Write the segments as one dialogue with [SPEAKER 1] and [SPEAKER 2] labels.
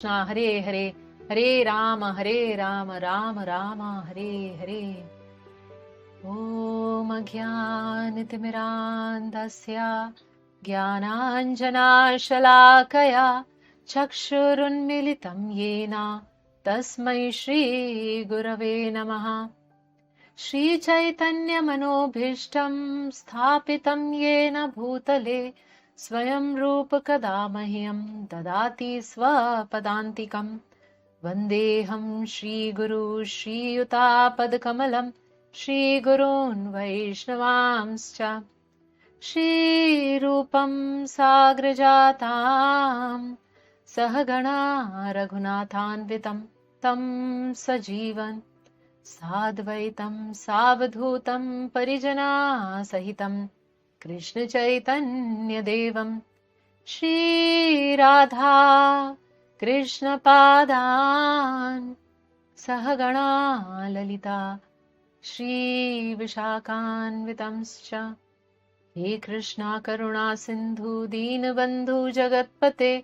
[SPEAKER 1] Krishna Hare Hare Hare Rama Rama Rama Hare Hare Om Ajnanatimirandasya Jnananjanashalakaya Chakshurunmilitam Yena Tasmai Shri Gurave Namaha Śrī Caitanya Manobhishtam Sthapitam Yena Bhutale Swayam Rupa Kadamahyam Dadati Swapadantikam Vandeham Shri Guru Shri Yuta Padkamalam Shri Gurun Vaishnavamscha Shri Rupam Sagrajatam Sahagana Raghunathanvitam Tam Sajivan Sadvaitam Savadhutam Parijana Sahitam Krishna Chaitanya Devam Shri Radha Krishna Padan Sahagana Lalita Shri Vishakhanvitamscha He Krishna Karuna Sindhu Deenabandhu Jagatpate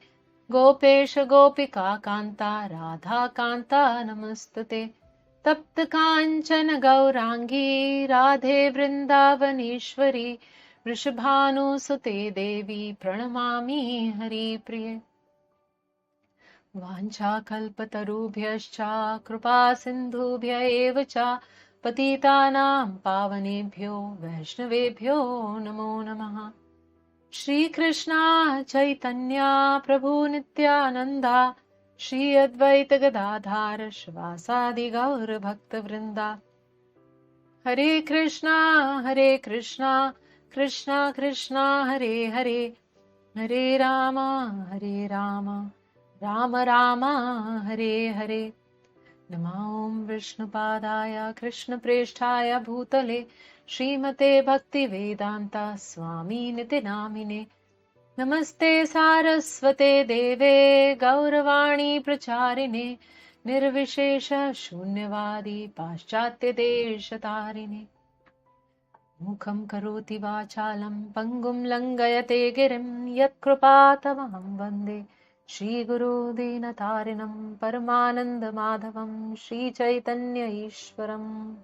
[SPEAKER 1] Gopesha Gopika Kanta Radha Kanta Namastate तप्त कांचन गौरांगी राधे वृंदावनेश्वरी वृषभानुसुते देवी प्रणमामि हरिप्रिये वाञ्छाकल्पतरुभ्यश्च कृपा सिन्धुभ्य एव च पतितानां पावनेभ्यो वैष्णवेभ्यो नमो नमः श्रीकृष्ण चैतन्य प्रभु Nityananda Shri Advaita Gadadhara Shivasadi Gaur Bhakta Vrinda Hare Krishna Krishna Krishna Hare Hare Hare Rama Rama Rama Hare Hare Namah Vishnupadaya Krishna Presthaya Bhutale Srimate Bhakti Vedanta Swami Niti Namine Namaste Saraswate Deve Gauravani Pracharine Nirvishesha Shunyavadi Paschatya Deshatarine Mukham Karoti Vachalam Pangum Langayate Girim Yat Krupatavaham Vande Shri Guru Dinatarinam Paramananda Madhavam Shri Caitanya Ishwaram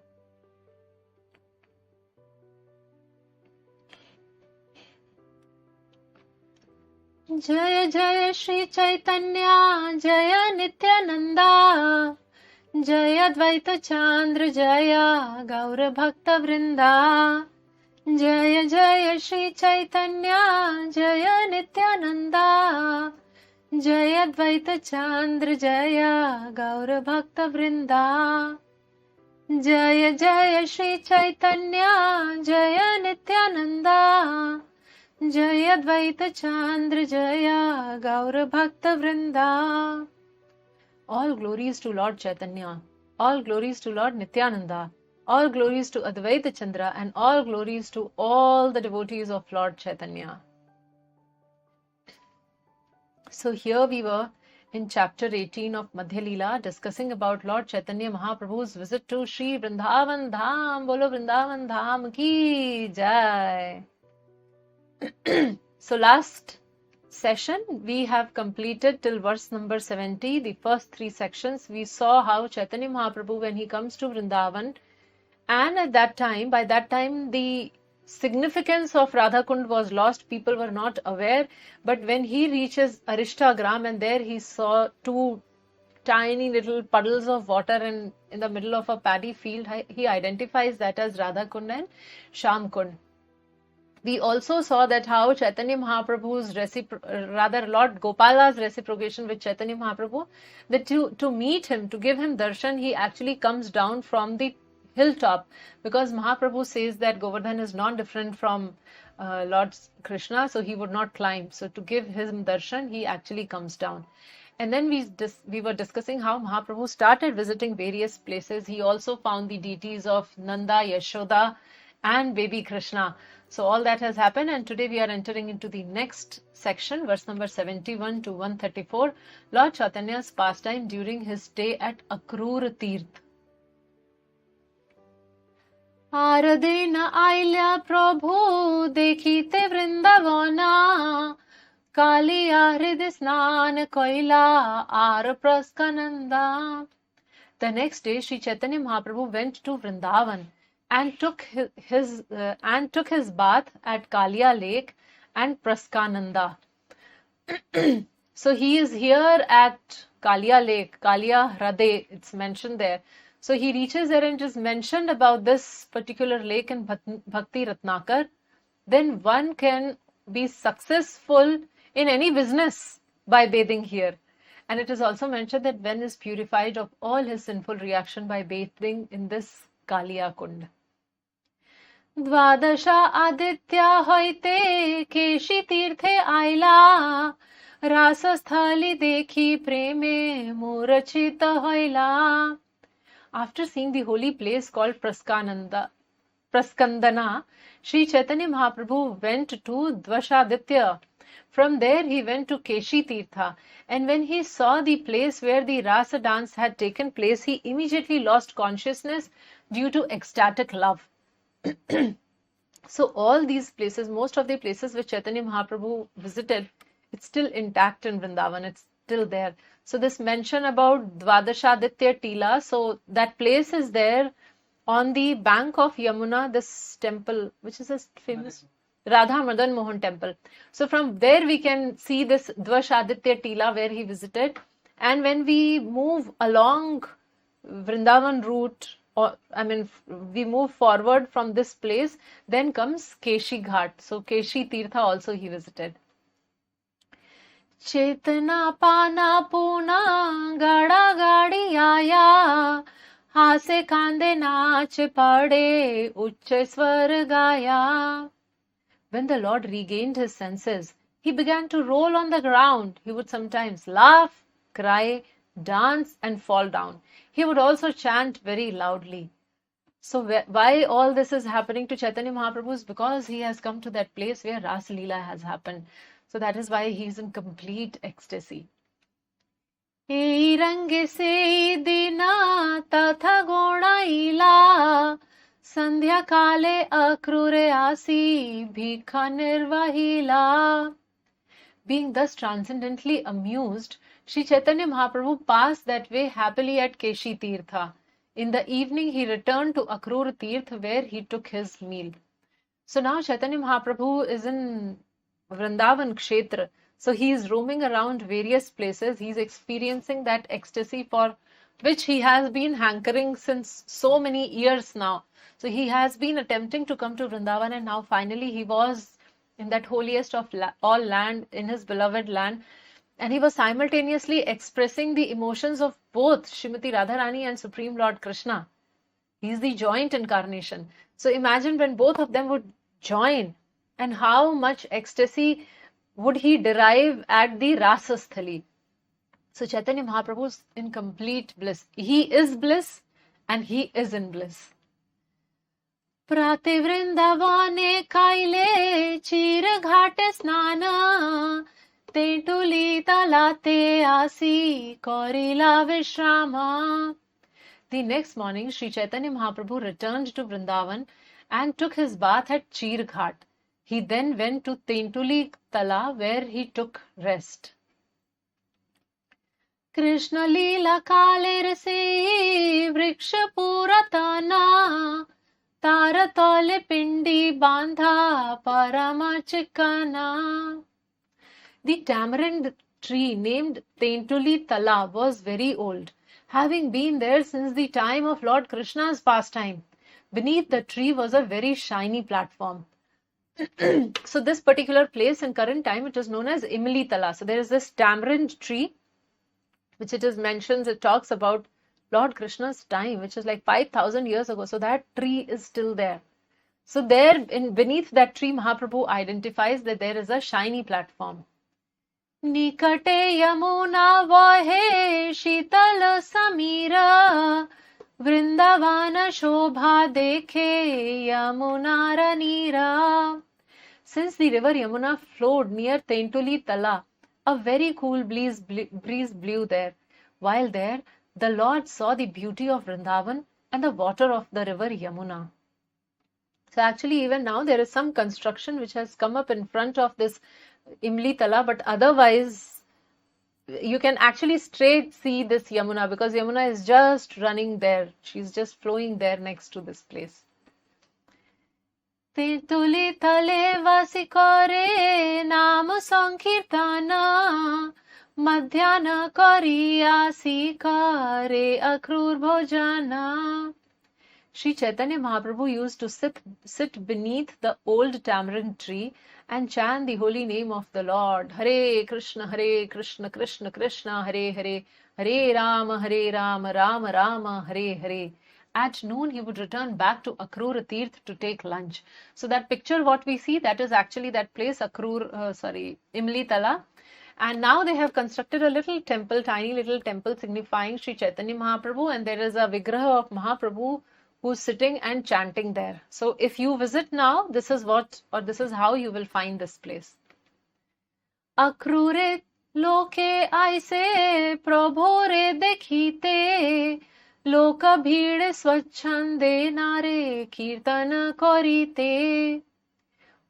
[SPEAKER 1] Jaya Jaya Shri Caitanya Jaya Nityananda Jaya Dvaita Chandra Jaya Gaura Bhakta Vrinda Jaya Jaya Shri Caitanya Jaya Nityananda Jaya Dvaita Chandra Jaya Gaura Bhakta Vrinda Jaya Jaya Shri Caitanya Jaya Nityananda Jaya Dvaita Chandra Jaya Gaura Bhakta Vrinda. All glories to Lord Chaitanya, all glories to Lord Nityananda, all glories to Advaita Chandra, and all glories to all the devotees of Lord Chaitanya. So here we were in chapter 18 of Madhya Lila discussing about Lord Caitanya Mahāprabhu's visit to Śrī Vṛndāvana Dham. Bolo Vrindavan Dham ki jai. So last session we have completed till verse number 70, the first three sections. We saw how Chaitanya Mahaprabhu, when he comes to Vrindavan, and by that time the significance of Radhakund was lost, people were not aware, but when he reaches Arishtagram and there he saw two tiny little puddles of water in the middle of a paddy field, he identifies that as Radhakund and Shamkund. We also saw that how Chaitanya Mahaprabhu's Lord Gopala's reciprocation with Chaitanya Mahaprabhu, that to meet him, to give him darshan, he actually comes down from the hilltop, because Mahaprabhu says that Govardhan is non-different from Lord Krishna, so he would not climb. So to give him darshan, he actually comes down. And then we were discussing how Mahaprabhu started visiting various places. He also found the deities of Nanda, Yashoda, and baby Krishna. So all that has happened, and today we are entering into the next section, verse number 71 to 134, Lord Chaitanya's pastime during his stay at Akrura Tirth. Aradena ailya Prabhu dekhite Vṛndāvana Kaliya hridaya snan koila ar praskananda. The next day, Śrī Caitanya Mahāprabhu went to Vrindavan and took his bath at Kaliya Lake and Praskananda. So he is here at Kaliya Lake, Kaliya Hriday, it's mentioned there. So he reaches there and is mentioned about this particular lake in Bhakti Ratnakar. Then one can be successful in any business by bathing here. And it is also mentioned that one is purified of all his sinful reaction by bathing in this Kaliya Kund. Dvadasha Aditya hoite Keshi Tirthe aila Rasasthali dekhi preme murachita hoila. After seeing the holy place called Praskandana, Śrī Caitanya Mahāprabhu went to Dvashaditya. From there he went to Keshi Tirtha, and when he saw the place where the Rasa dance had taken place, he immediately lost consciousness due to ecstatic love. So all these places, most of the places which Chaitanya Mahaprabhu visited, it's still intact in Vrindavan, it's still there. So this mention about Dvadashaditya Tila, so that place is there on the bank of Yamuna, this temple, which is a famous Radha Madan Mohan temple. So from there we can see this Dvashaditya Tila where he visited. And when we move along Vrindavan route, we move forward from this place, then comes Keshi Ghat. So Keshi Tirtha also he visited. Chetana Pana Puna Gada Gadi Aya Hase Kande Nach Pade Ucche Swar Gaya. When the Lord regained his senses, he began to roll on the ground. He would sometimes laugh, cry, dance and fall down. He would also chant very loudly. So why all this is happening to Chaitanya Mahaprabhu is because he has come to that place where Ras Leela has happened. So that is why he is in complete ecstasy. Ei range se dina tatha gona ila Sandhya kale akrure asi bhikha nirvahila. Being thus transcendently amused, Śrī Caitanya Mahāprabhu passed that way happily at Keshi Tirtha. In the evening, he returned to Akrur Tirth where he took his meal. So now Chaitanya Mahaprabhu is in Vrindavan Kshetra. So he is roaming around various places. He is experiencing that ecstasy for which he has been hankering since so many years now. So he has been attempting to come to Vrindavan, and now finally he was in that holiest of all land, in his beloved land. And he was simultaneously expressing the emotions of both Srimati Radharani and Supreme Lord Krishna. He is the joint incarnation. So imagine when both of them would join, and how much ecstasy would he derive at the Rasasthali. So Chaitanya Mahaprabhu is in complete bliss. He is bliss and he is in bliss. Prate Vṛndāvane kaile chir ghate snana Tetuli talate asi korila vishrama. The next morning, Śrī Caitanya Mahāprabhu returned to Vrindavan and took his bath at Chir Ghat. He then went to Tentuli Tala where he took rest. Krishna Lila Kaler se vriksha puratana Taratole pindi bandha parama chikana. The tamarind tree named Tentuli Tala was very old, having been there since the time of Lord Krishna's pastime. Beneath the tree was a very shiny platform. So this particular place in current time, it is known as Imli Tala. So there is this tamarind tree, which it is mentioned, it talks about Lord Krishna's time, which is like 5,000 years ago. So that tree is still there. So there, beneath that tree, Mahaprabhu identifies that there is a shiny platform. Nikate Yamuna vahe Shital Samira Vṛndāvana Shobha dekhe Yamuna Ranira. Since the river Yamuna flowed near Tentuli Tala, a very cool breeze blew there. While there, the Lord saw the beauty of Vrindavan and the water of the river Yamuna. So actually even now there is some construction which has come up in front of this Imli Tala, but otherwise you can actually straight see this Yamuna, because Yamuna is just running there. She's just flowing there next to this place. Tuli tale vasi kore naam sankirtana madhyana kariya sikare akrur bhojana. Śrī Caitanya Mahāprabhu used to sit beneath the old tamarind tree and chant the holy name of the Lord. Hare Krishna, Krishna Krishna, Hare Hare, Hare Rama, Rama Rama, Hare Hare. At noon, he would return back to Akrura Tirth to take lunch. So that picture, what we see, that is actually that place, Imli Tala. And now they have constructed a little temple, tiny little temple signifying Śrī Caitanya Mahāprabhu, and there is a Vigraha of Mahaprabhu who's sitting and chanting there. So if you visit now, this is how you will find this place. Akrure loke aise prabhore dekhite loka bhide swachhande nare kirtan korite.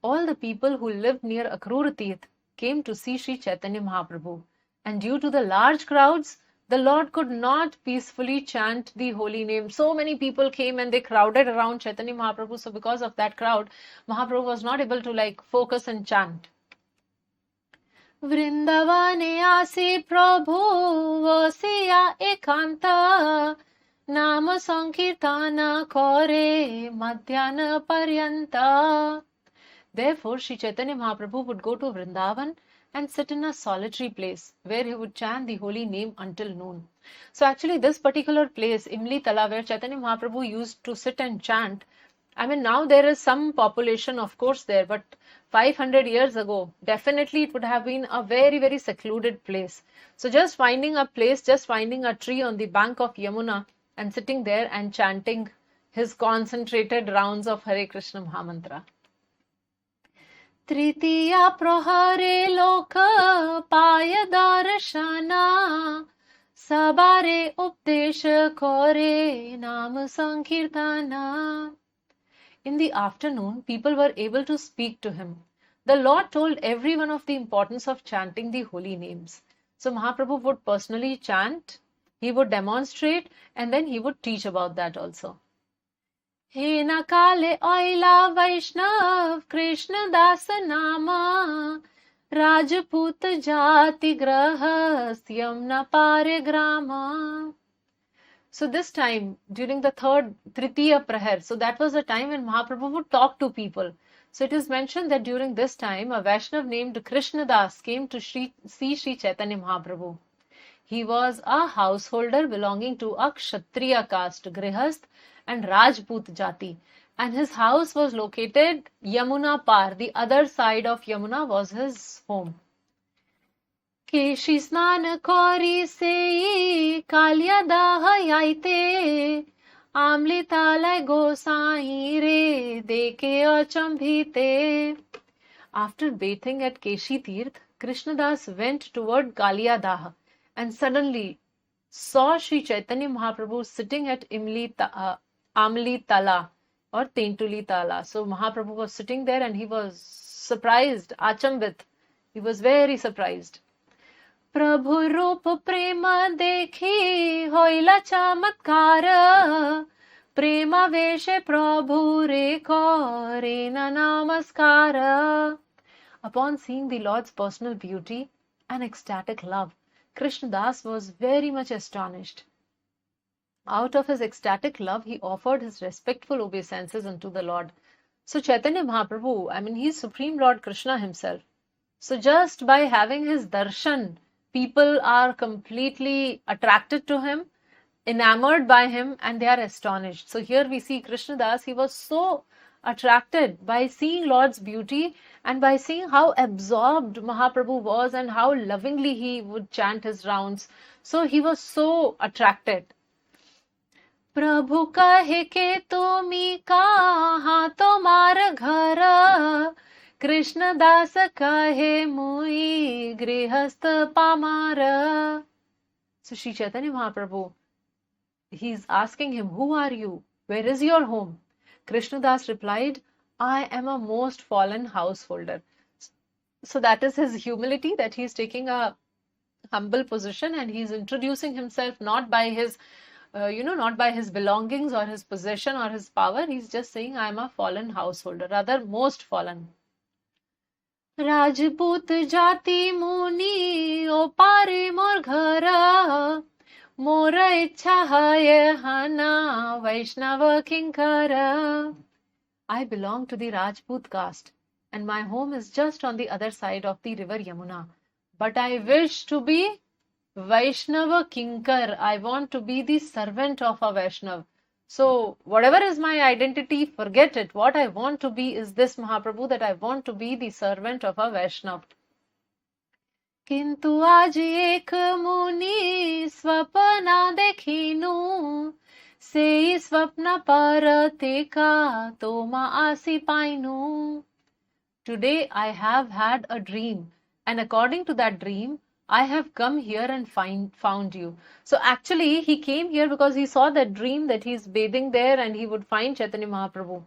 [SPEAKER 1] All the people who lived near Akrura Tirth came to see Śrī Caitanya Mahāprabhu, and due to the large crowds, the Lord could not peacefully chant the holy name. So many people came and they crowded around Chaitanya Mahāprabhu. So because of that crowd, Mahaprabhu was not able to focus and chant. Vṛndāvane asi prabhu vasiya ekanta nama sankirtana kore madhyana paryanta. Therefore, Śrī Caitanya Mahāprabhu would go to Vrindavan and sit in a solitary place where he would chant the holy name until noon. So actually this particular place, Imli Tala, where Chaitanya Mahāprabhu used to sit and chant, I mean, now there is some population, of course, there, but 500 years ago, definitely it would have been a very, very secluded place. So just finding a place, just finding a tree on the bank of Yamuna and sitting there and chanting his concentrated rounds of Hare Krishna Mahamantra. Tritiya prahare loka paya darshana sabare updesha kore nam sankirtana. In the afternoon, people were able to speak to him. The Lord told everyone of the importance of chanting the holy names. So Mahaprabhu would personally chant, he would demonstrate, and then he would teach about that also. He nakale oila Vaishnav Krishna Dasa Nama Rajput Jati Grahastyam na Pare Grama. So this time, during the third Tritiya Prahar, so that was the time when Mahaprabhu would talk to people. So it is mentioned that during this time, a Vaishnav named Krishna Das came to see Śrī Caitanya Mahāprabhu. He was a householder belonging to a Kshatriya caste, Grihasth and Rajput Jati. And his house was located Yamuna Par. The other side of Yamuna was his home. Keshi snan kori sei kalya dahayaite amli talai gosai re deke achambhite. After bathing at Keshi Tirth, Krishnadas went toward Kalya and suddenly saw Śrī Caitanya Mahāprabhu sitting at Amli Tala or Tentuli Tala. So Mahaprabhu was sitting there and he was surprised, achambit. He was very surprised. Prabhu Rup Prema Dekhi Hoila Chamatkara Prema Veshe Prabhu Re Kore Namaskara. Upon seeing the Lord's personal beauty and ecstatic love, Krishnadas was very much astonished. Out of his ecstatic love, he offered his respectful obeisances unto the Lord. So Chaitanya Mahaprabhu, I mean, he is Supreme Lord Krishna himself. So just by having his darshan, people are completely attracted to him, enamored by him, and they are astonished. So here we see Krishnadas, he was so attracted by seeing Lord's beauty and by seeing how absorbed Mahaprabhu was and how lovingly he would chant his rounds. So he was so attracted. Prabhu kahe ke tumi kaha tomar ghara Krishna das kahe mui grihastha pamara. So Śrī Caitanya Mahāprabhu, he is asking him, who are you? Where is your home? Krishnadas replied, I am a most fallen householder. So that is his humility, that he is taking a humble position and he is introducing himself not by his not by his belongings or his possession or his power. He's just saying, I am a fallen householder, rather most fallen. Rajput jati muni o pare mor ghara, mora ichha hai hana Vaishnava kinkara. I belong to the Rajput caste and my home is just on the other side of the river Yamuna. But I wish to be Vaishnava Kinkar. I want to be the servant of a Vaishnav. So whatever is my identity, forget it. What I want to be is this Mahaprabhu, that I want to be the servant of a Vaishnav. Kintu aaj ek muni swapna dekhinu, sei swapna parate ka toma asi painu. Today I have had a dream, and according to that dream, I have come here and found you. So actually, he came here because he saw that dream that he's bathing there and he would find Chaitanya Mahaprabhu.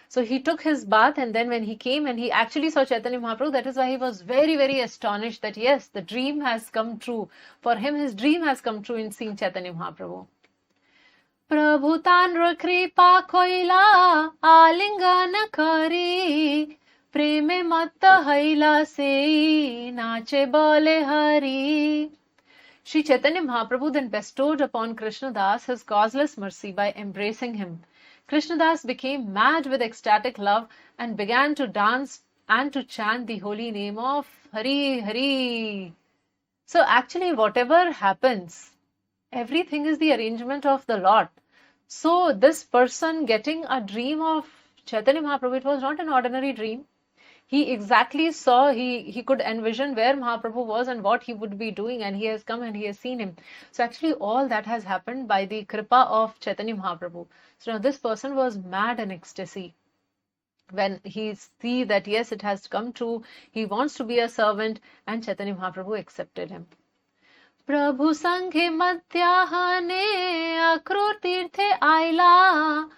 [SPEAKER 1] So he took his bath, and then when he came and he actually saw Chaitanya Mahaprabhu, that is why he was very, very astonished that yes, the dream has come true. For him, his dream has come true in seeing Chaitanya Mahaprabhu. Prabhu tanra kripa koila alingana kari, preme matta haila sei nache bole hari. Shri Chaitanya Mahaprabhu then bestowed upon Krishnadas his causeless mercy by embracing him. Krishnadas became mad with ecstatic love and began to dance and to chant the holy name of Hari Hari. So actually whatever happens, everything is the arrangement of the Lord. So this person getting a dream of Chaitanya Mahaprabhu, it was not an ordinary dream. He exactly saw, he could envision where Mahaprabhu was and what he would be doing, and he has come and he has seen him. So actually all that has happened by the kripa of Chaitanya Mahaprabhu. So now this person was mad in ecstasy. When he see that yes, it has come true, he wants to be a servant, and Chaitanya Mahaprabhu accepted him. Prabhu Sanghe Madhyahane Akrur Tirthe Aila,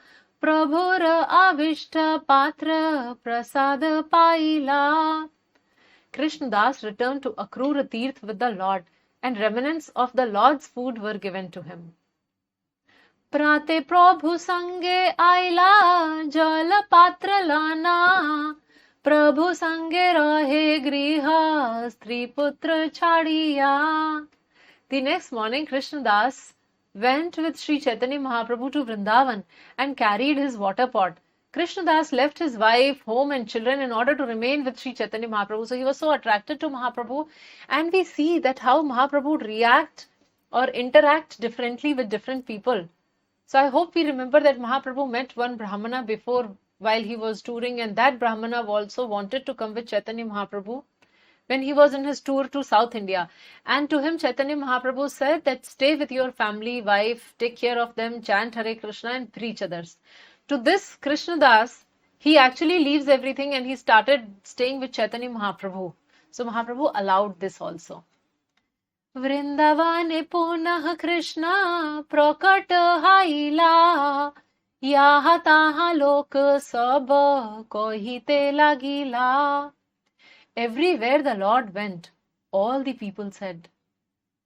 [SPEAKER 1] Prabhur Avishta Patra Prasad Paila. Krishnadas returned to Akrura Tirth with the Lord, and remnants of the Lord's food were given to him. Prate Prabhu Sange Aila Jala Patra Lana, Prabhu Sange Rahe Griha Stri Putra Chadiya. The next morning, Krishnadas went with Śrī Caitanya Mahāprabhu to Vṛndāvan and carried his water pot. Krishnadas left his wife, home and children in order to remain with Śrī Caitanya Mahāprabhu. So he was so attracted to Mahaprabhu, and we see that how Mahaprabhu would react or interact differently with different people. So I hope we remember that Mahaprabhu met one Brahmana before while he was touring, and that Brahmana also wanted to come with Chaitanya Mahaprabhu when he was in his tour to South India. And to him Chaitanya Mahaprabhu said that stay with your family, wife, take care of them, chant Hare Krishna and preach others. To this Krishnadas, he actually leaves everything and he started staying with Chaitanya Mahaprabhu. So Mahaprabhu allowed this also. Vṛndāvane punah Krishna prakat haila, yaha taha lok sab kohite lagila. Everywhere the Lord went, all the people said,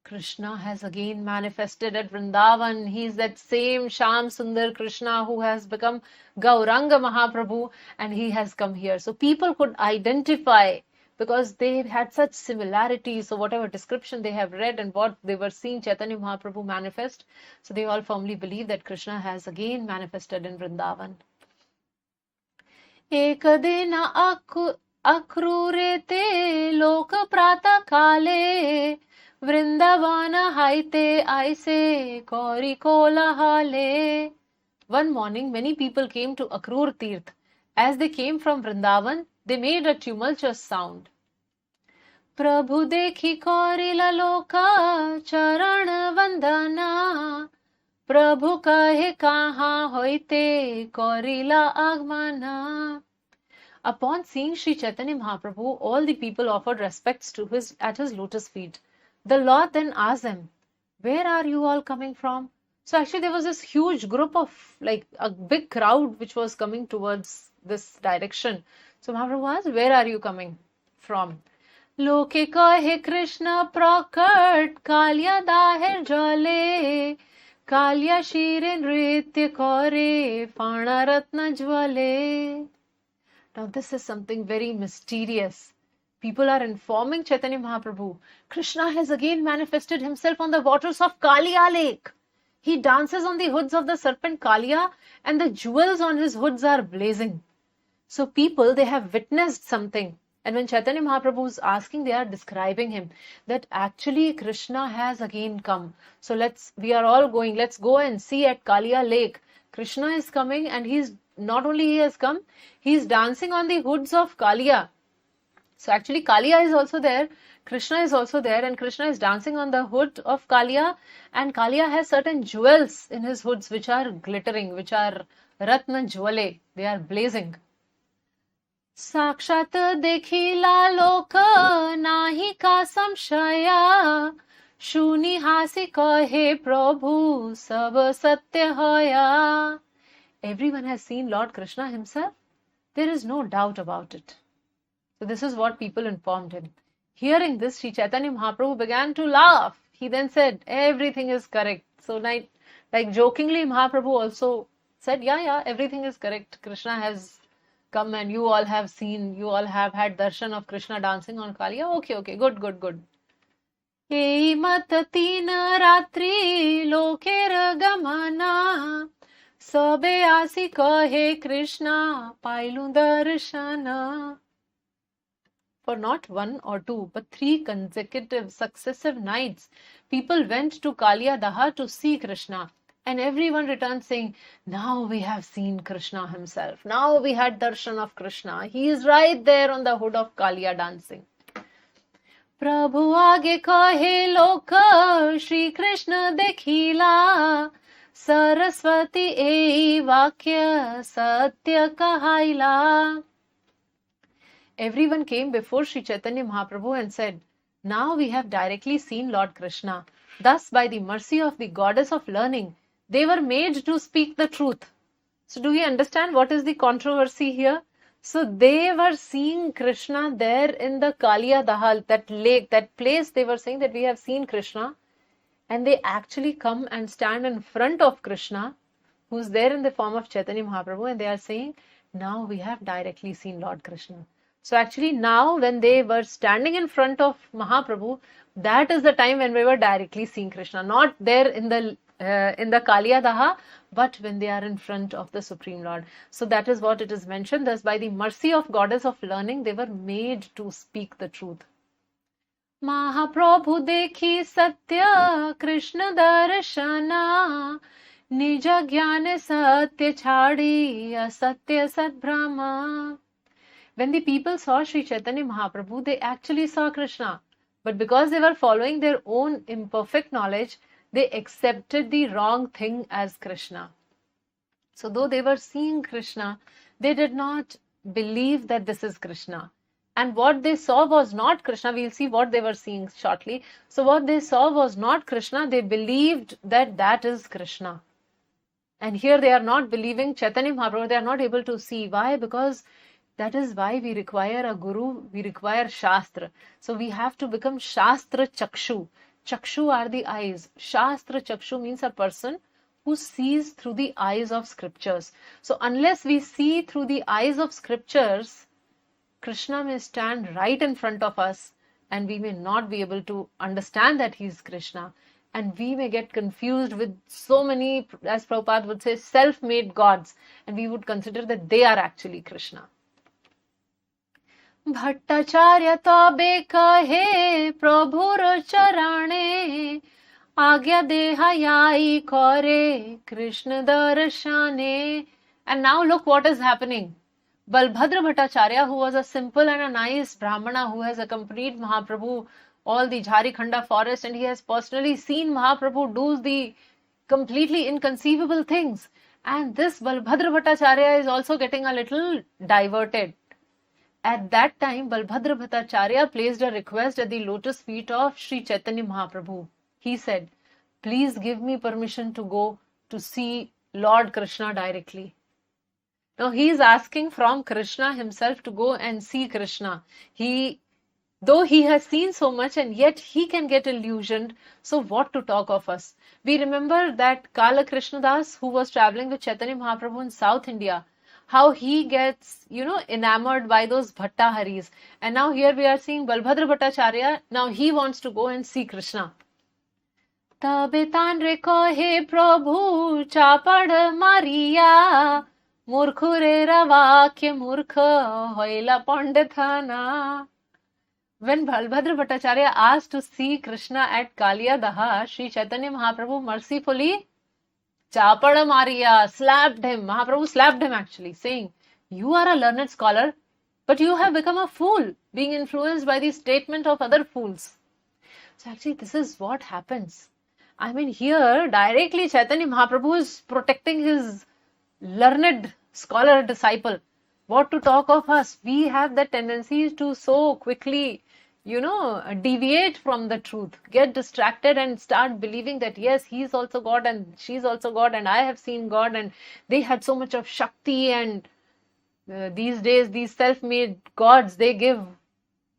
[SPEAKER 1] Krishna has again manifested at Vrindavan. He is that same Shyam Sundar Krishna who has become Gauranga Mahaprabhu, and he has come here. So people could identify because they had such similarities. So whatever description they have read and what they were seeing Chaitanya Mahaprabhu manifest, so they all firmly believe that Krishna has again manifested in Vrindavan. Ekadena Akrurete loka prata kale, Vrindavana haite aise kori kola hale. One morning, many people came to Akrur Tirth. As they came from Vrindavan, they made a tumultuous sound. Prabhu dekhi korila loka charan vandana, Prabhu kahe kaha hoite korila agmana. Upon seeing Śrī Caitanya Mahāprabhu, all the people offered respects to at his lotus feet. The Lord then asked them, where are you all coming from? So actually there was this huge group of, like a big crowd which was coming towards this direction. So Mahaprabhu asked, where are you coming from? Loke kahe Krishna prakat Kalya daher jale Kalya shire nritya kare Fana ratna jwale. Now this is something very mysterious. People are informing Chaitanya Mahaprabhu, Krishna has again manifested himself on the waters of Kaliya lake. He dances on the hoods of the serpent Kaliya and the jewels on his hoods are blazing. So people, they have witnessed something. And when Chaitanya Mahaprabhu is asking, they are describing him that actually Krishna has again come. So we are all going, let's go and see at Kaliya lake. Krishna is coming and not only he has come, he is dancing on the hoods of Kaliya. So actually Kaliya is also there, Krishna is also there, and Krishna is dancing on the hood of Kaliya, and Kaliya has certain jewels in his hoods which are glittering, which are Ratna Jwale, they are blazing. Sakshat dekhila loka nahi ka samshaya shuni hasi kahe prabhu sab satya hoya. Everyone has seen Lord Krishna himself. There is no doubt about it. So this is what people informed him. Hearing this, Śrī Caitanya Mahāprabhu began to laugh. He then said, everything is correct. So like jokingly, Mahaprabhu also said, yeah, everything is correct. Krishna has come and you all have had darshan of Krishna dancing on Kaliya. Okay, good. Ei mat tina ratri loker gamana sabe asi kahe Krishna pailu darshana. For not one or two, but 3 consecutive successive nights, people went to Kaliya Daha to see Krishna. And everyone returned saying, now we have seen Krishna himself. Now we had darshan of Krishna. He is right there on the hood of Kaliya dancing. Prabhu aage kahe loka Shri Krishna dekhila Saraswati ei vakya satya kahaila. Everyone came before Śrī Caitanya Mahāprabhu and said, now we have directly seen Lord Krishna. Thus, by the mercy of the goddess of learning, they were made to speak the truth. So do we understand what is the controversy here? So they were seeing Krishna there in the Kaliya Dahal, that lake, that place. They were saying that we have seen Krishna. And they actually come and stand in front of Krishna, who's there in the form of Chaitanya Mahaprabhu. And they are saying, now we have directly seen Lord Krishna. So actually now when they were standing in front of Mahaprabhu, that is the time when we were directly seeing Krishna. Not there in the Kaliya Daha, but when they are in front of the Supreme Lord. So that is what it is mentioned. Thus by the mercy of goddess of learning, they were made to speak the truth. Mahaprabhu dekhi satya Krishna darshana nija jnana satya chhadi asatya sadbrahma. When the people saw Śrī Caitanya Mahāprabhu, they actually saw Krishna. But because they were following their own imperfect knowledge, they accepted the wrong thing as Krishna. So though they were seeing Krishna, they did not believe that this is Krishna. And what they saw was not Krishna. We'll see what they were seeing shortly. So what they saw was not Krishna. They believed that that is Krishna. And here they are not believing Chaitanya Mahaprabhu. They are not able to see. Why? Because that is why we require a guru, we require Shastra. So we have to become Shastra Chakshu. Chakshu are the eyes. Shastra Chakshu means a person who sees through the eyes of scriptures. So unless we see through the eyes of scriptures, Krishna may stand right in front of us and we may not be able to understand that he is Krishna. And we may get confused with so many, as Prabhupada would say, self-made gods. And we would consider that they are actually Krishna. Bhattacharya tabe kahe prabhur charane agya dehayai kare Krishna darshane. And now look what is happening. Balbhadra Bhattacharya, who was a simple and a nice Brahmana who has accompanied Mahaprabhu all the Jharikhanda forest, and he has personally seen Mahaprabhu do the completely inconceivable things. And this Balbhadra Bhattacharya is also getting a little diverted. At that time, Balbhadra Bhattacharya placed a request at the lotus feet of Śrī Caitanya Mahāprabhu. He said, please give me permission to go to see Lord Krishna directly. Now he is asking from Krishna himself to go and see Krishna. He Though he has seen so much and yet he can get illusioned, so what to talk of us? We remember that Kala Krishnadas, who was traveling with Chaitanya Mahaprabhu in South India, how he gets, enamored by those Bhattaharis. And now here we are seeing Balbhadra Bhattacharya, now he wants to go and see Krishna. Tabe tanre kohe Prabhu chapad Maria, Murkhure ravakya murkha hoila pandithana. When Balbhadra Bhattacharya asked to see Krishna at Kaliyadaha, Śrī Caitanya Mahāprabhu mercifully Chapada Maria slapped him. Mahaprabhu slapped him actually, saying, "You are a learned scholar, but you have become a fool, being influenced by the statement of other fools." So actually this is what happens. I mean, here directly Chaitanya Mahaprabhu is protecting his learned scholar disciple. What to talk of us? We have the tendency to so quickly deviate from the truth, get distracted and start believing that yes, he's also God and she's also God and I have seen God and they had so much of Shakti, and these days these self-made gods, they give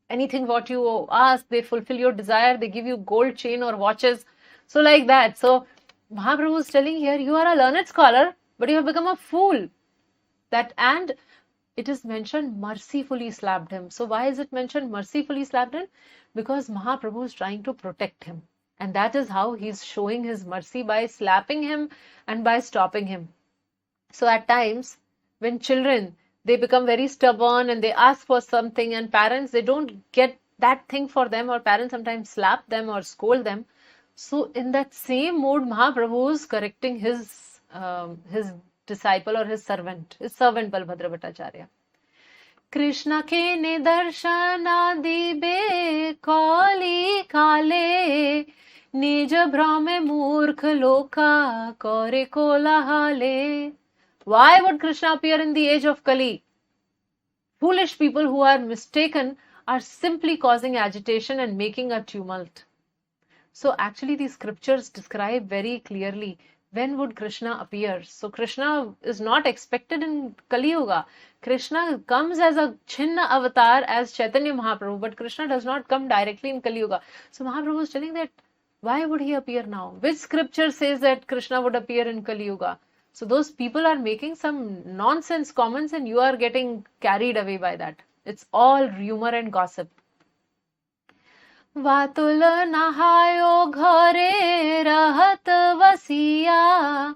[SPEAKER 1] anything what you ask, they fulfill your desire, they give you gold chain or watches. So like that. So Mahaprabhu is telling here, you are a learned scholar, but you have become a fool. And it is mentioned mercifully slapped him. So why is it mentioned mercifully slapped him? Because Mahaprabhu is trying to protect him. And that is how he's showing his mercy, by slapping him and by stopping him. So at times, when children, they become very stubborn and they ask for something, and parents, they don't get that thing for them, or parents sometimes slap them or scold them. So in that same mode, Mahaprabhu is correcting his disciple or his servant Balbhadra Bhattacharya. Krishna ke ne darshana dibe kali kale, nija brahme murkh loka kore kolahale. Why would Krishna appear in the age of Kali? Foolish people who are mistaken are simply causing agitation and making a tumult. So actually these scriptures describe very clearly when would Krishna appear. So Krishna is not expected in Kali Yuga. Krishna comes as a Chinna avatar as Chaitanya Mahaprabhu, but Krishna does not come directly in Kali Yuga. So Mahaprabhu is telling that why would he appear now? Which scripture says that Krishna would appear in Kali Yuga? So those people are making some nonsense comments and you are getting carried away by that. It's all rumor and gossip. वातुल नहायो घरे रहत वसिया,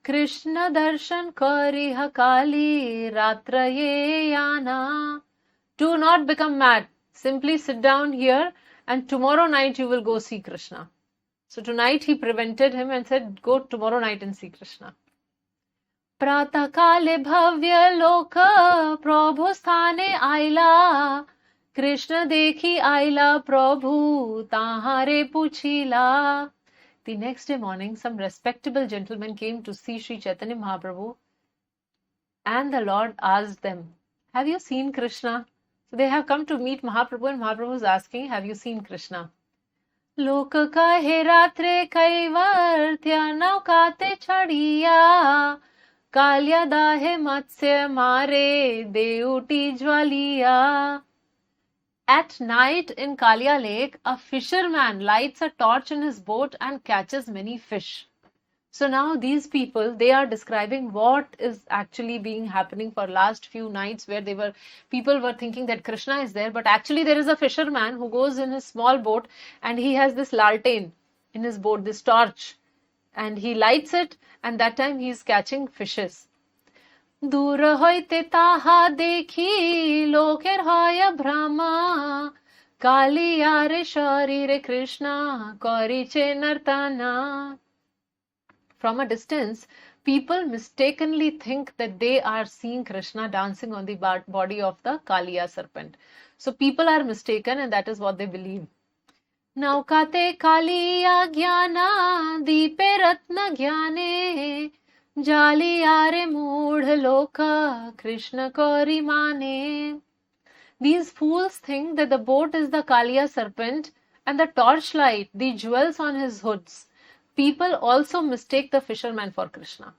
[SPEAKER 1] कृष्ण दर्शन करिह काली रात्रये याना. Do not become mad. Simply sit down here and tomorrow night you will go see Krishna. So tonight he prevented him and said, go tomorrow night and see Krishna. Prata kale bhavya loka prabhu sthane aila, Krishna dekhi aila Prabhu tahare puchila. The next day morning, some respectable gentlemen came to see Śrī Caitanya Mahāprabhu, and the Lord asked them, have you seen Krishna? So they have come to meet Mahaprabhu, and Mahaprabhu is asking, have you seen Krishna? Loka kahe ratre kaivartya naukate chadiya, kalya dahe matsya mare deuti jwaliya. At night in Kaliya Lake, a fisherman lights a torch in his boat and catches many fish. So now these people, they are describing what is actually being happening for last few nights, where people were thinking that Krishna is there, but actually there is a fisherman who goes in his small boat and he has this laltain in his boat, this torch, and he lights it, and that time he is catching fishes. दूर होइते ताहा देखी लोकेर होय भ्रमा, कालिया रे शरीरे Krishna करिचे नर्तना. From a distance, people mistakenly think that they are seeing Krishna dancing on the body of the Kaliya serpent. So people are mistaken and that is what they believe. Naukate Kaliya jnana deepe ratna jnane, Jali are moodh loka Krishna kori mane. These fools think that the boat is the Kaliya serpent and the torchlight, the jewels on his hoods. People also mistake the fisherman for Krishna.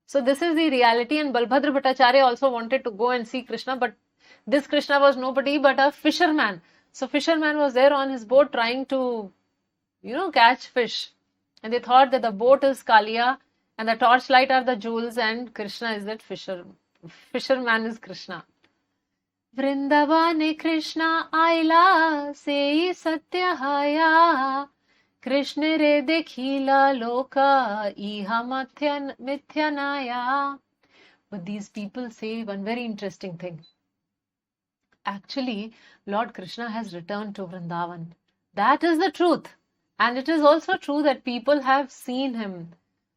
[SPEAKER 1] So this is the reality, and Balbhadra Bhattacharya also wanted to go and see Krishna, but this Krishna was nobody but a fisherman. So fisherman was there on his boat trying to, catch fish. And they thought that the boat is Kaliya and the torchlight are the jewels and Krishna is that fisherman is Krishna. Vrindavane Krishna aila sei satya haya Krishna re dekhila loka iha mithyanaya. But these people say one very interesting thing. Actually, Lord Krishna has returned to Vrindavan. That is the truth. And it is also true that people have seen him.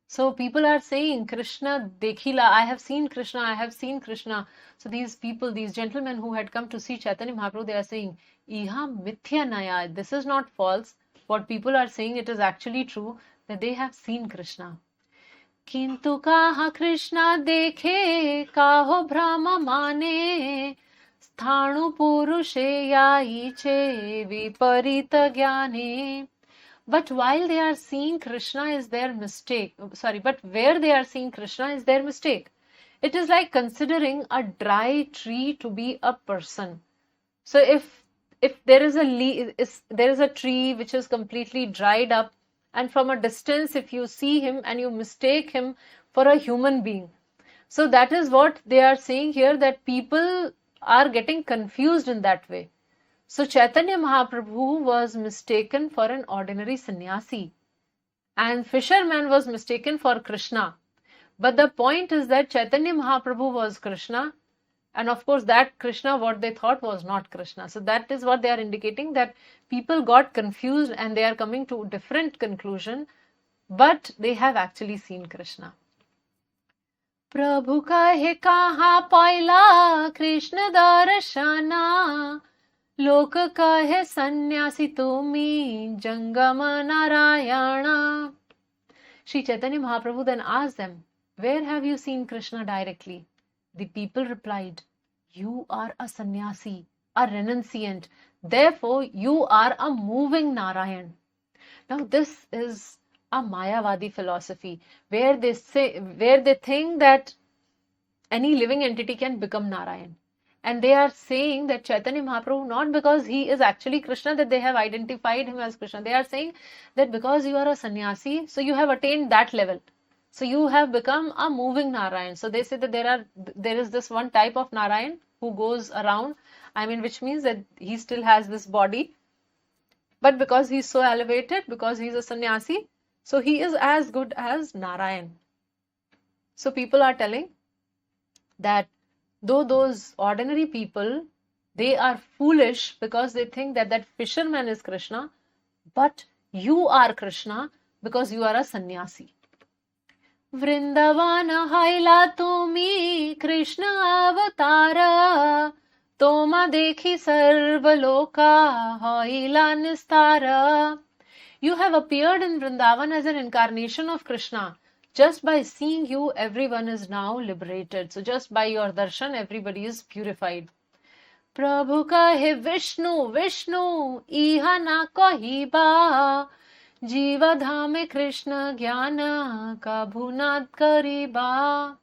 [SPEAKER 1] So people are saying, Krishna dekhila, I have seen Krishna, I have seen Krishna. So these people, these gentlemen who had come to see Chaitanya Mahaprabhu, they are saying, Iha mithyanaya, this is not false. What people are saying, it is actually true that they have seen Krishna. Kintu kaha Krishna dekhe, kaho brahma mane, sthanu purushe yaiche viparita jnane. But while they are seeing Krishna is their mistake. But where they are seeing Krishna is their mistake. It is like considering a dry tree to be a person. So if there is a tree which is completely dried up, and from a distance if you see him and you mistake him for a human being. So that is what they are saying here, that people are getting confused in that way. So Chaitanya Mahaprabhu was mistaken for an ordinary sannyasi and fisherman was mistaken for Krishna. But the point is that Chaitanya Mahaprabhu was Krishna, and of course that Krishna what they thought was not Krishna. So that is what they are indicating, that people got confused and they are coming to a different conclusion, but they have actually seen Krishna. Prabhu kahe kaha paila Krishna darshana Lok kahe sannyasi tumi jangama narayana. Śrī Caitanya Mahāprabhu then asked them, where have you seen Krishna directly? The people replied, you are a sannyasi, a renunciant. Therefore, you are a moving Narayan. Now, this is a Mayavadi philosophy where they think that any living entity can become Narayan. And they are saying that Chaitanya Mahaprabhu, not because he is actually Krishna, that they have identified him as Krishna. They are saying that because you are a sannyasi, so you have attained that level. So you have become a moving Narayan. So they say that there is this one type of Narayan who goes around, which means that he still has this body. But because he is so elevated, because he is a sannyasi, so he is as good as Narayan. So people are telling that though those ordinary people, they are foolish because they think that fisherman is Krishna, but you are Krishna because you are a sannyasi. Vṛndāvana haila tumi Krishna avatara, toma dekhi sarva loka haila nistara. You have appeared in Vrindavan as an incarnation of Krishna. Just by seeing you, everyone is now liberated. So just by your darshan, everybody is purified. Prabhu kahe Vishnu, Vishnu, iha na kahiba, jiva dhame Krishna jnana kabhunad kariba.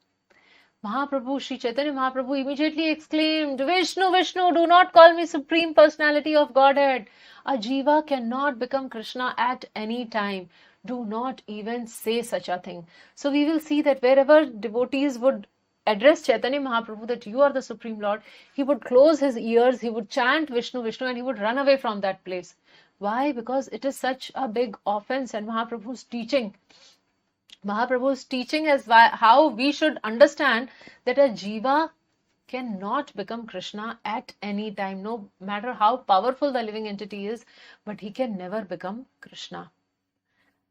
[SPEAKER 1] Mahaprabhu, Śrī Caitanya Mahaprabhu immediately exclaimed, Vishnu, Vishnu, do not call me Supreme Personality of Godhead. A jiva cannot become Krishna at any time. Do not even say such a thing. So we will see that wherever devotees would address Chaitanya Mahaprabhu that you are the Supreme Lord, he would close his ears, he would chant Vishnu, Vishnu, and he would run away from that place. Why? Because it is such a big offense, and Mahaprabhu's teaching is how we should understand that a jiva cannot become Krishna at any time, no matter how powerful the living entity is, but he can never become Krishna.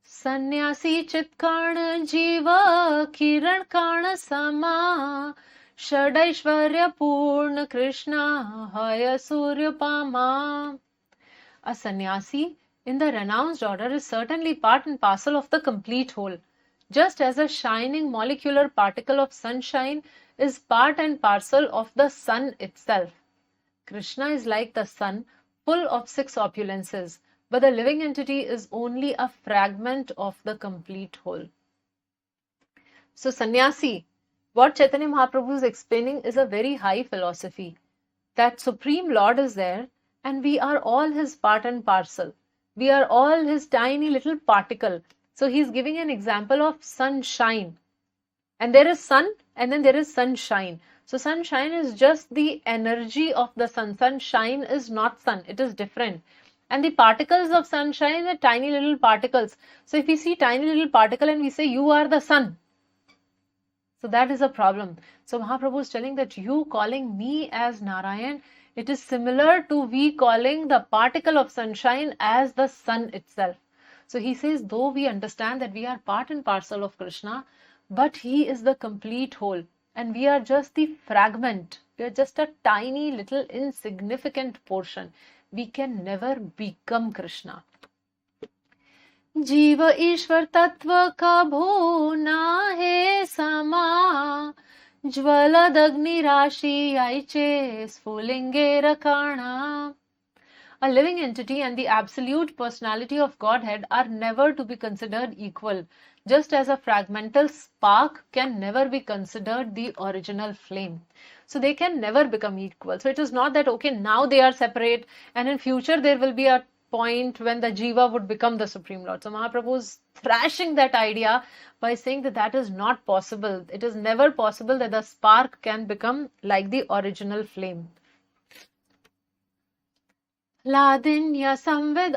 [SPEAKER 1] Sannyasi chitkarna jiva kiran karna sama Shadaishvarya purna Krishna haya surya pama. A sannyasi in the renounced order is certainly part and parcel of the complete whole. Just as a shining molecular particle of sunshine is part and parcel of the sun itself. Krishna is like the sun, full of 6 opulences. But the living entity is only a fragment of the complete whole. So sannyasi, what Chaitanya Mahaprabhu is explaining is a very high philosophy. That Supreme Lord is there And we are all his part and parcel. We are all his tiny little particle. So he's giving an example of sunshine. And there is sun and then there is sunshine. So sunshine is just the energy of the sun. Sunshine is not sun. It is different. And the particles of sunshine are tiny little particles. So if we see tiny little particle and we say, you are the sun. So that is a problem. So Mahaprabhu is telling that you calling me as Narayan, it is similar to we calling the particle of sunshine as the sun itself. So he says, though we understand that we are part and parcel of Krishna, but he is the complete whole. And we are just the fragment. We are just a tiny little insignificant portion. We can never become Krishna. जीव ईश्वर तत्व का भूना है समा ज्वलद अग्नि राशि आइचे स्फुलिंगे रकाणा. A living entity and the absolute personality of Godhead are never to be considered equal, just as a fragmental spark can never be considered the original flame. So they can never become equal. So it is not that, okay, now they are separate and in future there will be a point when the Jiva would become the Supreme Lord. So Mahaprabhu is thrashing that idea by saying that that is not possible. It is never possible that the spark can become like the original flame. Ladinya samvid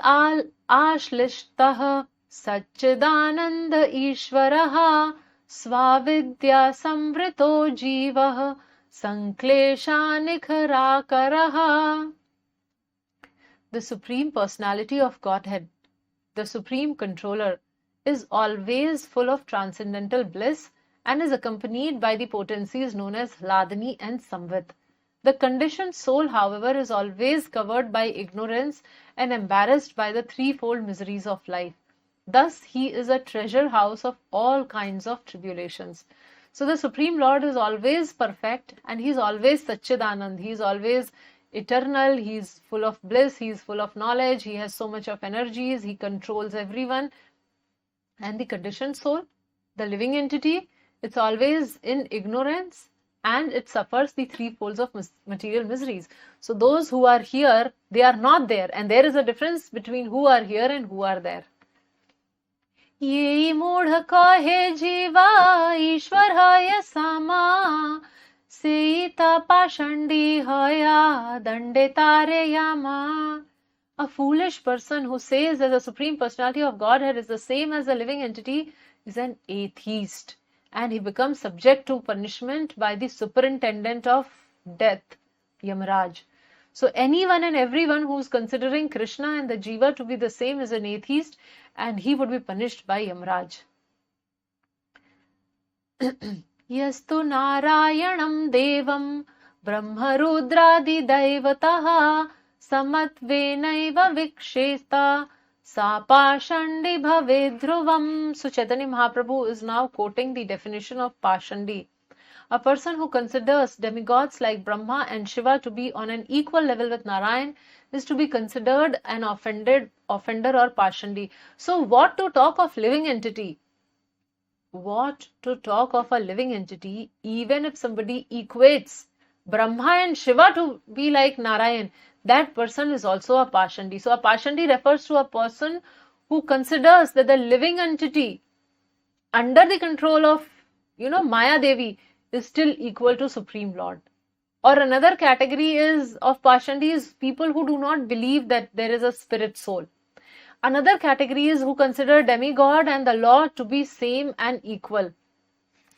[SPEAKER 1] ashlishtah Satchidananda Ishvaraha Svavidya Samvrito Jivah Sanklesha Nikharakaraha. The Supreme Personality of Godhead, the Supreme Controller, is always full of transcendental bliss and is accompanied by the potencies known as Ladini and Samvit. The conditioned soul, however, is always covered by ignorance and embarrassed by the threefold miseries of life. Thus, he is a treasure house of all kinds of tribulations. So the Supreme Lord is always perfect and he is always Satchidanand. He is always eternal. He is full of bliss. He is full of knowledge. He has so much of energies. He controls everyone. And the conditioned soul, the living entity, it's always in ignorance and it suffers the three folds of material miseries. So those who are here, they are not there. And there is a difference between who are here and who are there. Ye moodha kahe jiva ishwar haya sama seita pashandi haya dande tare yama. A foolish person who says that the Supreme Personality of Godhead is the same as the living entity is an atheist. And he becomes subject to punishment by the superintendent of death, Yamaraj. So anyone and everyone who is considering Krishna and the Jiva to be the same is an atheist and he would be punished by Yamaraj. Yastu Narayanam Devam Brahma Rudradi Daivataha Samatvenaiva Vikshesta Sapashandi Bhavedhruvam. So Chaitanya Mahaprabhu is now quoting the definition of Pashandi. A person who considers demigods like Brahma and Shiva to be on an equal level with Narayan is to be considered an offender or Pashandi. So what to talk of living entity? What to talk of a living entity, even if somebody equates Brahma and Shiva to be like Narayan, that person is also a Pashandi. So a Pashandi refers to a person who considers that the living entity under the control of, Maya Devi is still equal to Supreme Lord. Or another category is of Pashandi is people who do not believe that there is a spirit soul. Another category is who consider demigod and the Lord to be same and equal.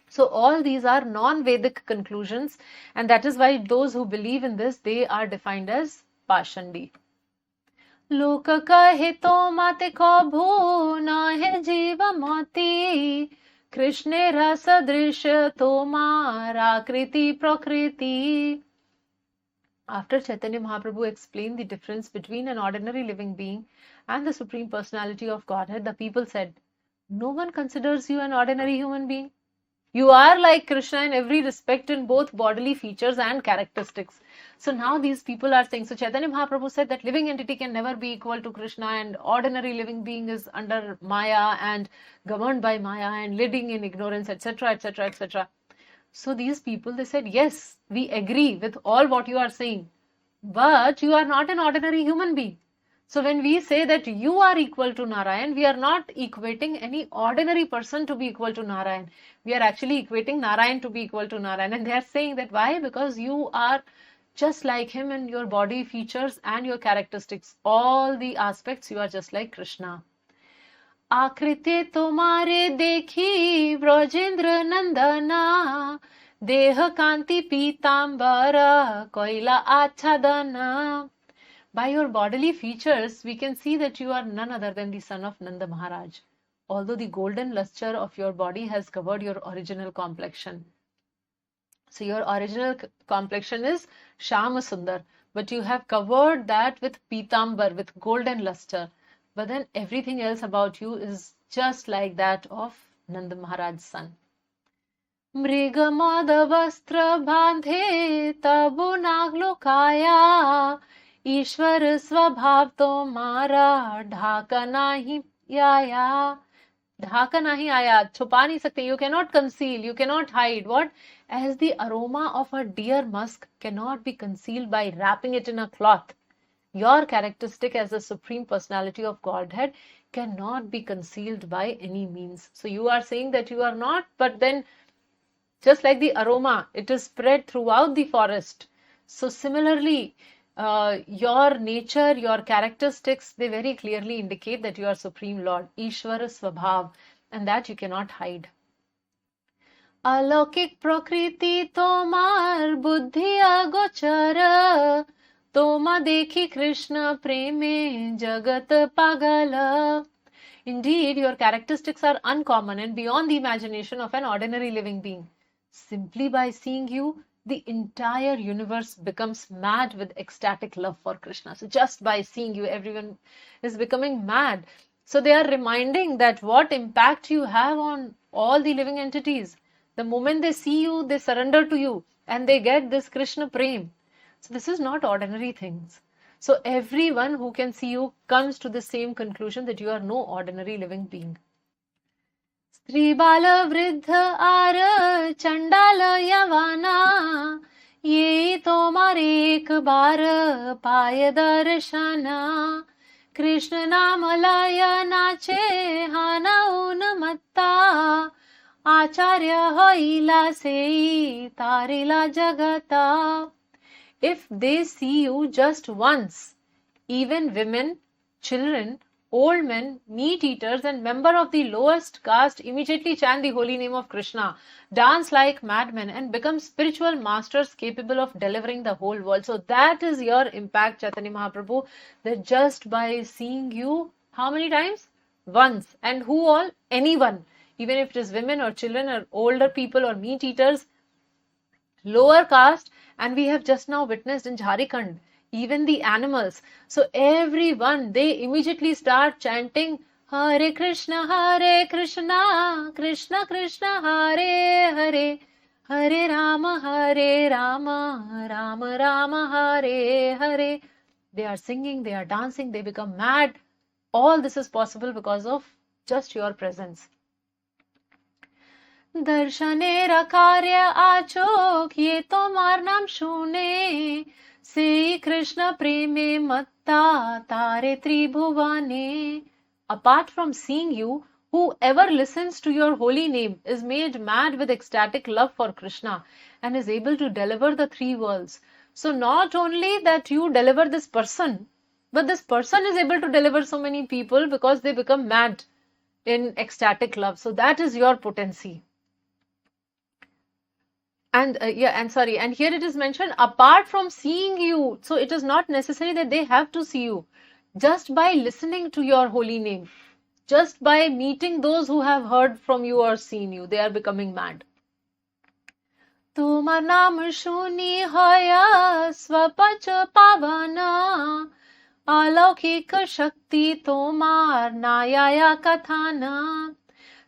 [SPEAKER 1] So all these are non-Vedic conclusions and that is why those who believe in this, they are defined as Pashandi. Loka kahe to mate ko bhuna hai jiva mati Krishne rasa drisha to mara kriti prakriti. After Chaitanya Mahaprabhu explained the difference between an ordinary living being and the Supreme Personality of Godhead, the people said, no one considers you an ordinary human being. You are like Krishna in every respect in both bodily features and characteristics. So now these people are saying, so Chaitanya Mahaprabhu said that living entity can never be equal to Krishna and ordinary living being is under Maya and governed by Maya and living in ignorance, etc., etc., etc. So these people, they said, yes, we agree with all what you are saying. But you are not an ordinary human being. So when we say that you are equal to Narayan, we are not equating any ordinary person to be equal to Narayan. We are actually equating Narayan to be equal to Narayan. And they are saying that why? Because you are just like him in your body features and your characteristics. All the aspects, you are just like Krishna. आकृति तुम्हारे देखी व्रजेंद्र नंदना देह कांति पीतांबर कोइला आच्छादना. By your bodily features, we can see that you are none other than the son of Nanda Maharaj, although the golden luster of your body has covered your original complexion. So your original complexion is Shama Sundar, but you have covered that with Pitambar, with golden luster. But then everything else about you is just like that of Nanda Maharaj's son. Mriga mada vastra bandhe tabu naglo kaya ईश्वर स्वभाव तो मारा ढाका नहीं आया. ढाका नहीं आया, छुपा नहीं सकते. You cannot conceal, you cannot hide. What? As the aroma of a deer musk cannot be concealed by wrapping it in a cloth, your characteristic as the Supreme Personality of Godhead cannot be concealed by any means. So you are saying that you are not, but then just like the aroma, it is spread throughout the forest. So similarly, your nature, your characteristics, they very clearly indicate that you are Supreme Lord, Ishvara Swabhav, and that you cannot hide. Alaukik prakriti tomar buddhi agochara toma dekhi Krishna preme jagat pagala. Indeed, your characteristics are uncommon and beyond the imagination of an ordinary living being. Simply by seeing you, the entire universe becomes mad with ecstatic love for Krishna. So just by seeing you, everyone is becoming mad. So they are reminding that what impact you have on all the living entities. The moment they see you, they surrender to you and they get this Krishna prem. So this is not ordinary things. So everyone who can see you comes to the same conclusion that you are no ordinary living being. Sri Bala Vridha Ar Chandala Yavana Ye Tomar Ek Bar Paya Darshana Krishna Namalaya Nache Hana Unamatta Acharya Hoila Sei Tarila Jagata. If they see you just once, even women, children, old men, meat-eaters and member of the lowest caste immediately chant the holy name of Krishna, dance like madmen and become spiritual masters capable of delivering the whole world. So that is your impact, Chaitanya Mahaprabhu, that just by seeing you, how many times? Once. And who all? Anyone. Even if it is women or children or older people or meat-eaters, lower caste, and we have just now witnessed in Jharkhand, even the animals. So everyone, they immediately start chanting Hare Krishna, Krishna Krishna, Hare Hare, Hare Rama, Rama Rama, Hare Hare. They are singing, they are dancing, they become mad. All this is possible because of just your presence. Darshanera karya achok ye tomar naam shune Se Krishna preme matta tare tribhuvane. Apart from seeing you, whoever listens to your holy name is made mad with ecstatic love for Krishna and is able to deliver the three worlds. So not only that you deliver this person, but this person is able to deliver so many people because they become mad in ecstatic love. So that is your potency. And and here it is mentioned apart from seeing you. So it is not necessary that they have to see you. Just by listening to your holy name, just by meeting those who have heard from you or seen you, they are becoming mad. Tumar naam shuni hoya swapach pavana alaukik shakti tomar nayaya kathana.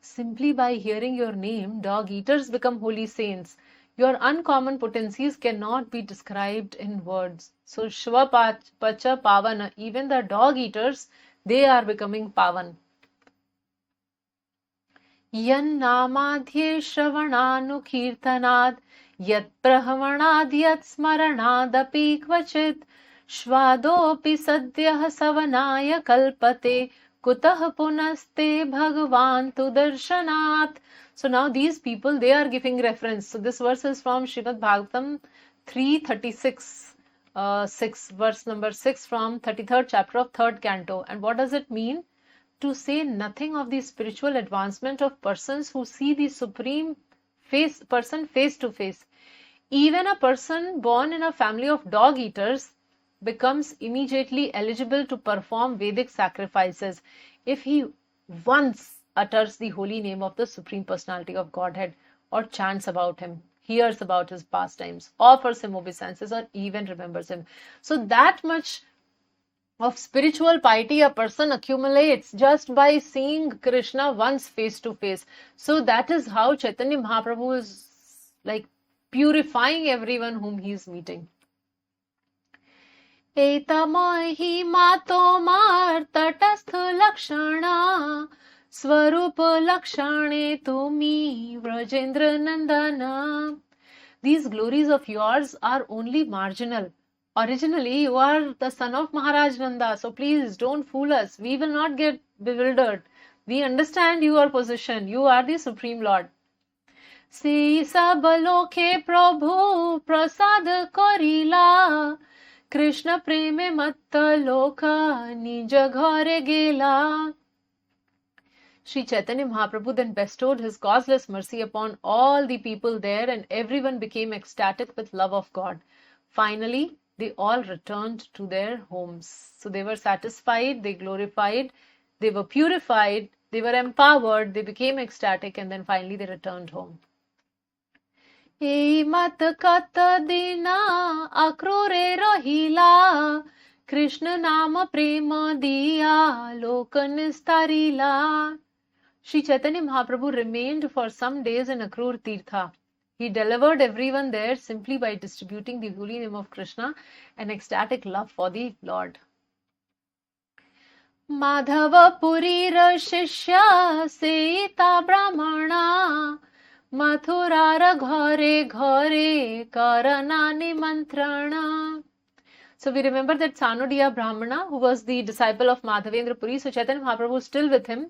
[SPEAKER 1] Simply by hearing your name, dog eaters become holy saints. Your uncommon potencies cannot be described in words. So Shvapacha Pavana, even the dog eaters, they are becoming Pavan. Yan namadhye shravananu kirtanad yat prahavanad yat smaranad api kvachit Shvadopi sadyah savanaya kalpate kutah punaste bhagavan tu darshanat. So now these people, they are giving reference. So this verse is from Srimad Bhagavatam 336, 6, verse number 6 from 33rd chapter of 3rd canto. And what does it mean? To say nothing of the spiritual advancement of persons who see the supreme person face to face. Even a person born in a family of dog eaters becomes immediately eligible to perform Vedic sacrifices if he once utters the holy name of the Supreme Personality of Godhead, or chants about him, hears about his pastimes, offers him obeisances, or even remembers him. So that much of spiritual piety a person accumulates just by seeing Krishna once face to face. So that is how Chaitanya Mahaprabhu is like purifying everyone whom he is meeting. Etamohi mato mar tatastha lakshana swarup lakshane tumi Vrajendra Nandana. These glories of yours are only marginal. Originally, you are the son of Maharaj Nanda, so please don't fool us. We will not get bewildered. We understand your position. You are the Supreme Lord. Se sab lokhe prabhu prasad korila Krishna preme matta loka nija ghare gela. Śrī Caitanya Mahāprabhu then bestowed his causeless mercy upon all the people there, and everyone became ecstatic with love of God. Finally, they all returned to their homes. So they were satisfied, they glorified, they were purified, they were empowered, they became ecstatic, and then finally they returned home. Ei mat kata dina akrore rahila Krishna nama prema diya lokan nistarila. Śrī Caitanya Mahāprabhu remained for some days in Akrur Tirtha. He delivered everyone there simply by distributing the holy name of Krishna and ecstatic love for the Lord. Madhava Purira Shishya Seita Brahmana Mathurara Ghare Ghare Karanani Mantrana. So we remember that Sanodia Brahmana, who was the disciple of Madhavendra Puri, so Chaitanya Mahaprabhu is still with him.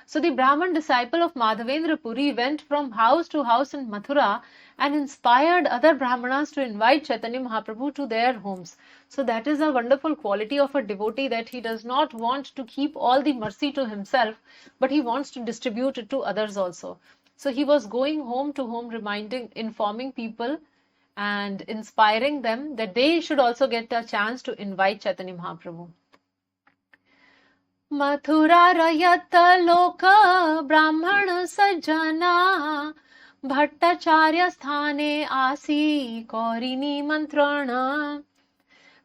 [SPEAKER 1] So the Brahman disciple of Madhavendra Puri went from house to house in Mathura and inspired other Brahmanas to invite Chaitanya Mahaprabhu to their homes. So that is a wonderful quality of a devotee, that he does not want to keep all the mercy to himself, but he wants to distribute it to others also. So he was going home to home, informing people and inspiring them that they should also get a chance to invite Chaitanya Mahaprabhu. Mathura rayata loka brahmana sajjana bhattacharya sthane asi kaurini mantrana.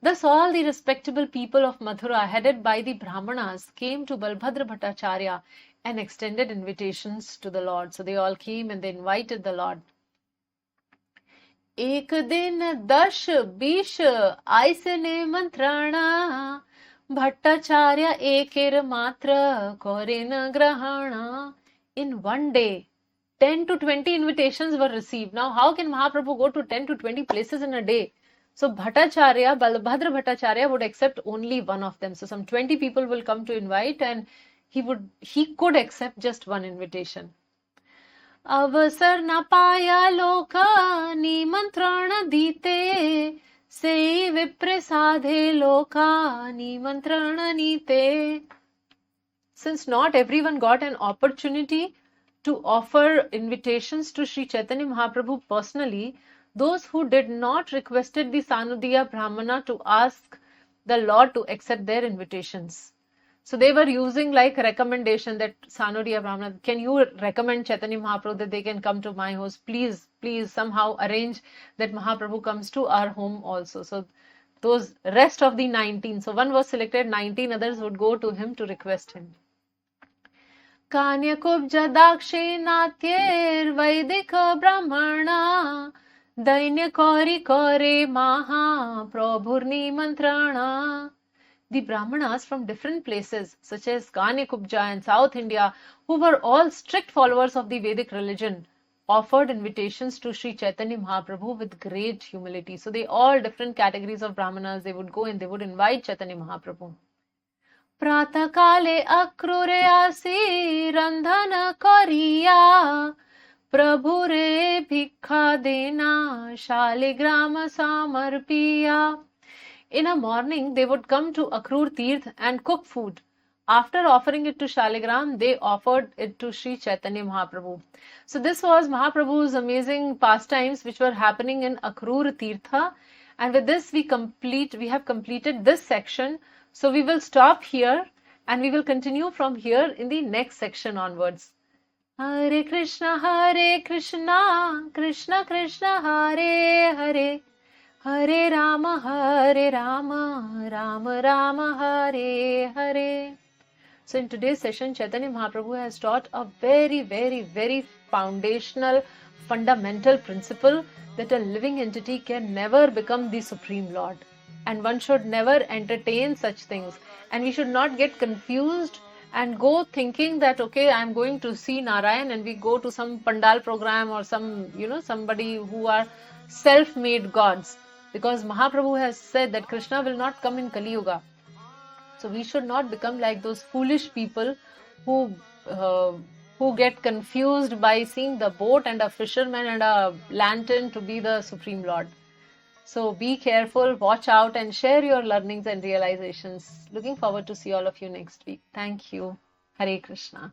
[SPEAKER 1] Thus all the respectable people of Mathura, headed by the Brahmanas, came to Balbhadra Bhattacharya and extended invitations to the Lord. So they all came and they invited the Lord. एक दिन 10-20 ऐसे निमंत्रण भट्टाचार्य एकेर मात्र करेन ग्रहण. In one day, 10 to 20 invitations were received. Now, how can Mahaprabhu go to 10 to 20 places in a day? So Bhattacharya, Balabhadra Bhattacharya would accept only one of them. So some 20 people will come to invite, and he could accept just one invitation. अवसर न पाया लोक निमंत्रण दीते से विप्र साधे लोका निमंत्रण नीते. Since not everyone got an opportunity to offer invitations to Śrī Caitanya Mahaprabhu personally, those who did not requested the Sanudiya Brahmana to ask the Lord to accept their invitations. So they were using like recommendation that Sanudiya Brahmana, can you recommend Chaitanya Mahaprabhu that they can come to my house? Please somehow arrange that Mahaprabhu comes to our home also. So those rest of the 19, so one was selected, 19 others would go to him to request him. Kanya kubja dakshe natyer vaidika brahmana dainya kori kore maha prabhurni mantrana. The Brahmanas from different places, such as Kanya Kubja and South India, who were all strict followers of the Vedic religion, offered invitations to Śrī Caitanya Mahāprabhu with great humility. So they all different categories of brahmanas, they would go and they would invite Caitanya Mahāprabhu. Prata kale akrure asi randhana kariya Prabhu re bhikha dena shaligrama samarpiya. In a morning, they would come to Akrur Tirth and cook food. After offering it to Shaligram, they offered it to Śrī Caitanya Mahāprabhu. So this was Mahaprabhu's amazing pastimes which were happening in Akrur Tirtha. And with this, we have completed this section. So we will stop here and we will continue from here in the next section onwards. Hare Krishna, Krishna Krishna, Hare Hare, Hare Rama, Rama Rama, Hare Hare. So in today's session, Chaitanya Mahaprabhu has taught a very, very, very foundational, fundamental principle that a living entity can never become the Supreme Lord. And one should never entertain such things. And we should not get confused and go thinking that, okay, I'm going to see Narayan, and we go to some Pandal program or some, somebody who are self-made gods. Because Mahaprabhu has said that Krishna will not come in Kali Yuga. So we should not become like those foolish people who get confused by seeing the boat and a fisherman and a lantern to be the Supreme Lord. So be careful, watch out and share your learnings and realizations. Looking forward to see all of you next week. Thank you. Hare Krishna.